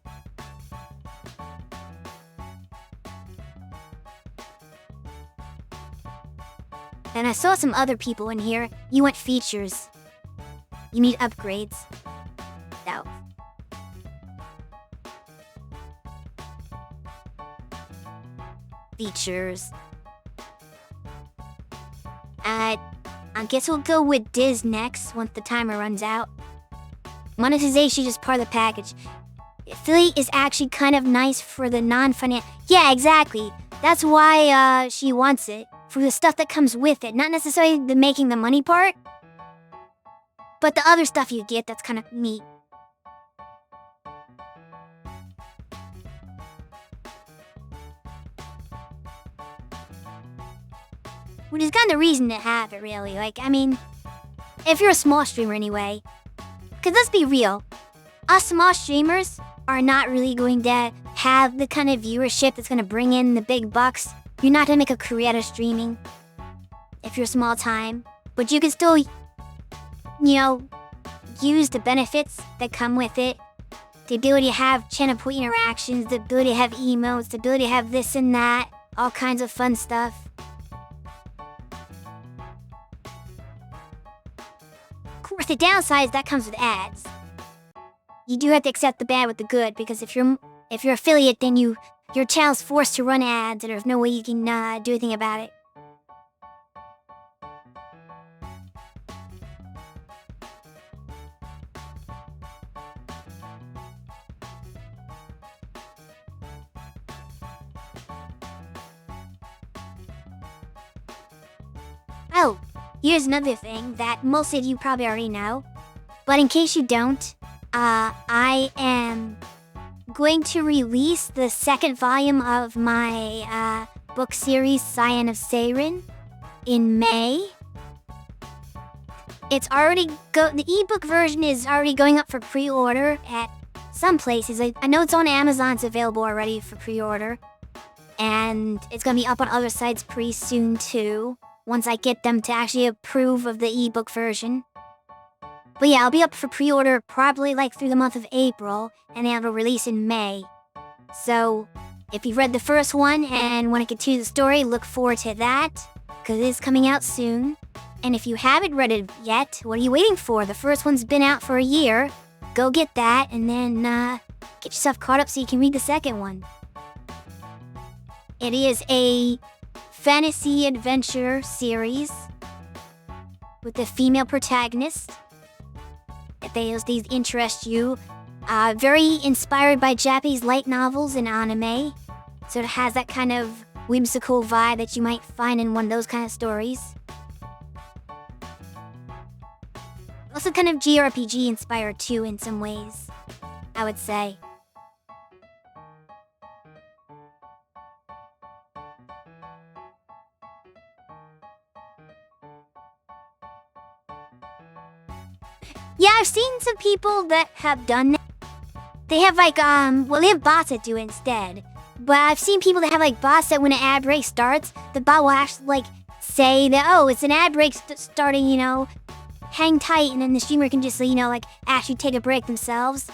And I saw some other people in here. You want features. You need upgrades. So. Features. I guess we'll go with Diz next once the timer runs out. Monetization is just part of the package. Affiliate is actually kind of nice for the non-financial. Yeah, exactly. That's why she wants it. For the stuff that comes with it. Not necessarily the making the money part. But the other stuff you get, that's kind of neat. Which is kind of the reason to have it, really. If you're a small streamer anyway. Because let's be real. Us small streamers are not really going to have the kind of viewership that's going to bring in the big bucks. You're not going to make a career out of streaming. If you're small time. But you can still... use the benefits that come with it. The ability to have channel point interactions, the ability to have emotes, the ability to have this and that. All kinds of fun stuff. Of course, the downside is that comes with ads. You do have to accept the bad with the good, because if if you're affiliate, then your channel's forced to run ads, and there's no way you can do anything about it. Oh, here's another thing that most of you probably already know. But in case you don't, I am going to release the second volume of my book series, Scion of Seirin, in May. It's already the ebook version is already going up for pre-order at some places. I know it's on Amazon, it's available already for pre-order. And it's gonna be up on other sites pretty soon too, once I get them to actually approve of the ebook version. But yeah, I'll be up for pre-order probably like through the month of April, and then it'll release in May. So, if you've read the first one and want to continue the story, look forward to that, because it is coming out soon. And if you haven't read it yet, what are you waiting for? The first one's been out for a year. Go get that, and then get yourself caught up so you can read the second one. It is a fantasy adventure series with a female protagonist. If these interest you, very inspired by Japanese light novels and anime, so it has that kind of whimsical vibe that you might find in one of those kind of stories. Also kind of JRPG inspired too in some ways, I would say. Yeah, I've seen some people that have done that. They have like, well, they have bots that do it instead. But I've seen people that have like bots that when an ad break starts, the bot will actually like say that, oh, it's an ad break starting, hang tight, and then the streamer can just, like actually take a break themselves.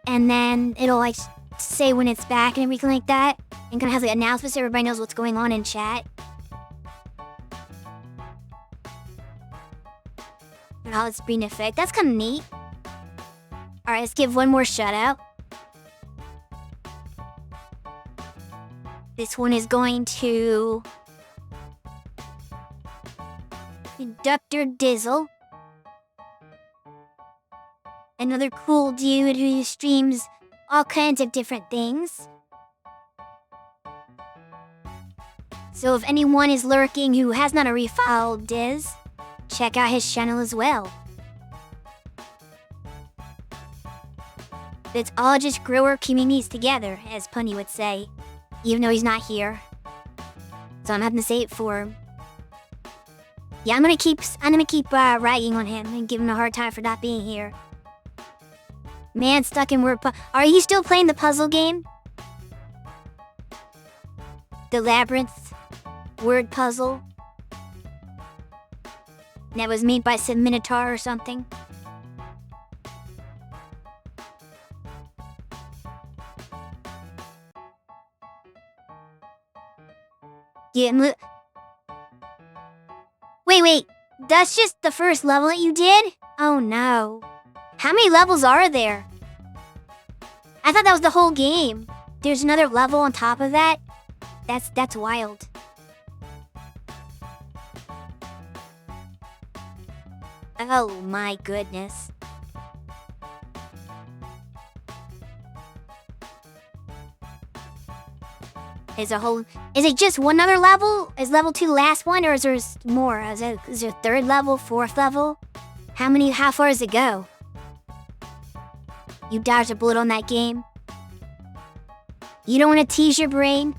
And then it'll like say when it's back and everything like that. And kind of have the announcements so everybody knows what's going on in chat. And how it's being effect. That's kind of neat. Alright, let's give one more shout out. This one is going to Dr. Dizzle. Another cool dude who streams all kinds of different things. So if anyone is lurking who has not already followed Diz, check out his channel as well. It's all just grower communities together, as Punny would say, even though he's not here. So I'm having to say it for him. Yeah, I'm gonna keep ragging on him and give him a hard time for not being here. Man stuck in word Are you still playing the puzzle game? The Labyrinth word puzzle? That was made by some Minotaur or something. Yeah, wait. That's just the first level that you did? Oh no. How many levels are there? I thought that was the whole game. There's another level on top of that? That's wild. Oh my goodness. Is it just one other level? Is level 2 the last one, or is there more? Is there third level, fourth level? How far does it go? You dodged a bullet on that game? You don't want to tease your brain?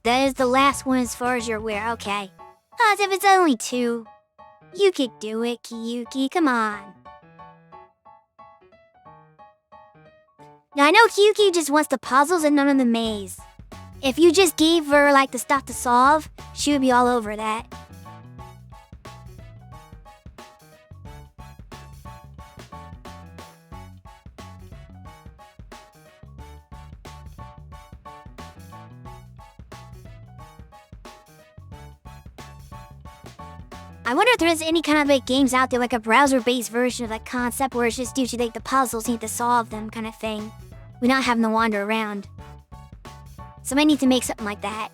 That is the last one as far as you're aware, okay. As if it's only 2. You could do it, Kiyuki, come on. Now I know Kiyuki just wants the puzzles and none of the maze. If you just gave her like the stuff to solve, she would be all over that. I wonder if there's any kind of like games out there, like a browser-based version of that concept where it's just usually like the puzzles, you need to solve them kind of thing. We're not having to wander around. So I need to make something like that.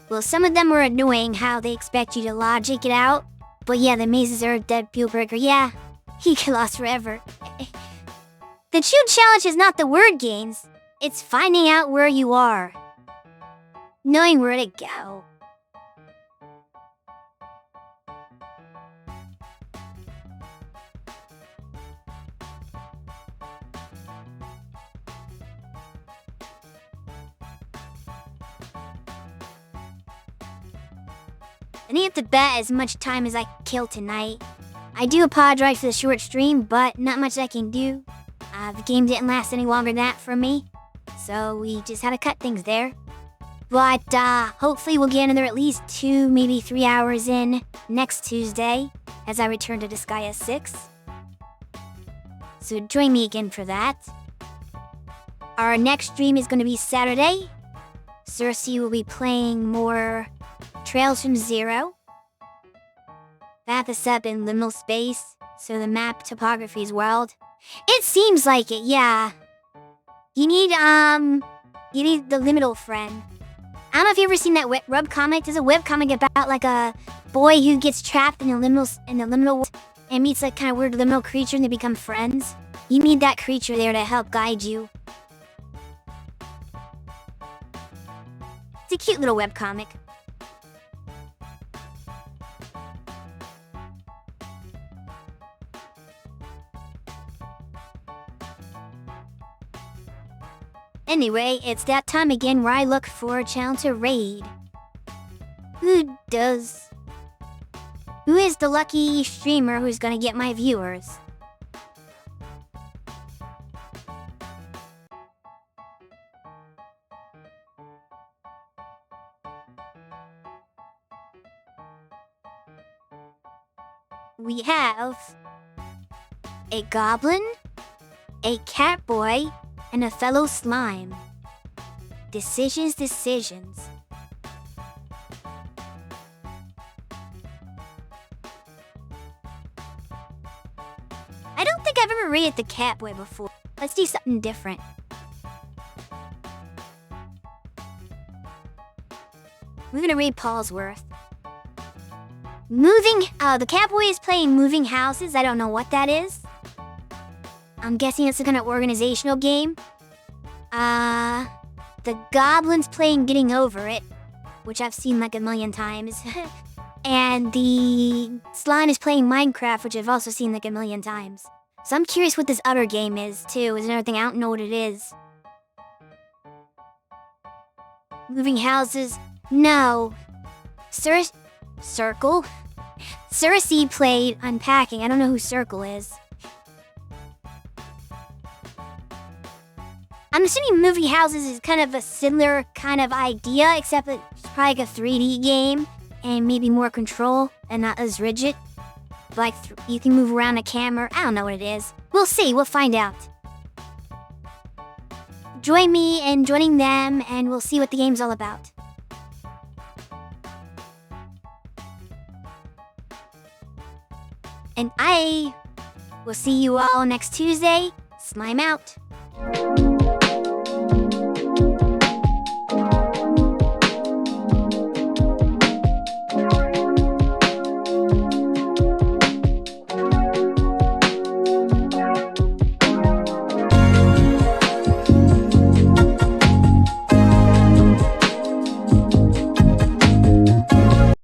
Well, some of them are annoying how they expect you to logic it out. But yeah, the mazes are a dead deal breaker. Yeah, he get lost forever. The true challenge is not the word games. It's finding out where you are. Knowing where to go. I need to bet as much time as I kill tonight. I do apologize for the short stream, but not much I can do. The game didn't last any longer than that for me, so we just had to cut things there. But hopefully we'll get another at least 2, maybe 3 hours in next Tuesday as I return to Disgaea 6. So join me again for that. Our next stream is going to be Saturday. Cersei will be playing more Trails from Zero. Path is set up in liminal space, so the map topography is wild. It seems like it, yeah. You need the liminal friend. I don't know if you've ever seen that web comic. There's a web comic about like a boy who gets trapped in the liminal world and meets like kind of weird liminal creature and they become friends. You need that creature there to help guide you. It's a cute little web comic. Anyway, it's that time again where I look for a challenge to raid. Who is the lucky streamer who's gonna get my viewers? We have a goblin, a cat boy, and a fellow slime. Decisions. I don't think I've ever rated the cat boy before. Let's do something different. We're gonna raid Paulsworth. The cat boy is playing Moving Houses. I don't know what that is. I'm guessing it's a kind of organizational game. The goblin's playing Getting Over It, which I've seen like a million times. And the slime is playing Minecraft, which I've also seen like a million times. So I'm curious what this other game is, too. Is another thing I don't know what it is. Moving Houses? No. Circle? Cersei played Unpacking. I don't know who Circle is. I'm assuming Movie Houses is kind of a similar kind of idea, except it's probably like a 3D game and maybe more control and not as rigid. Like you can move around a camera. I don't know what it is. We'll see. We'll find out. Join me in joining them and we'll see what the game's all about. And I will see you all next Tuesday. Slime out.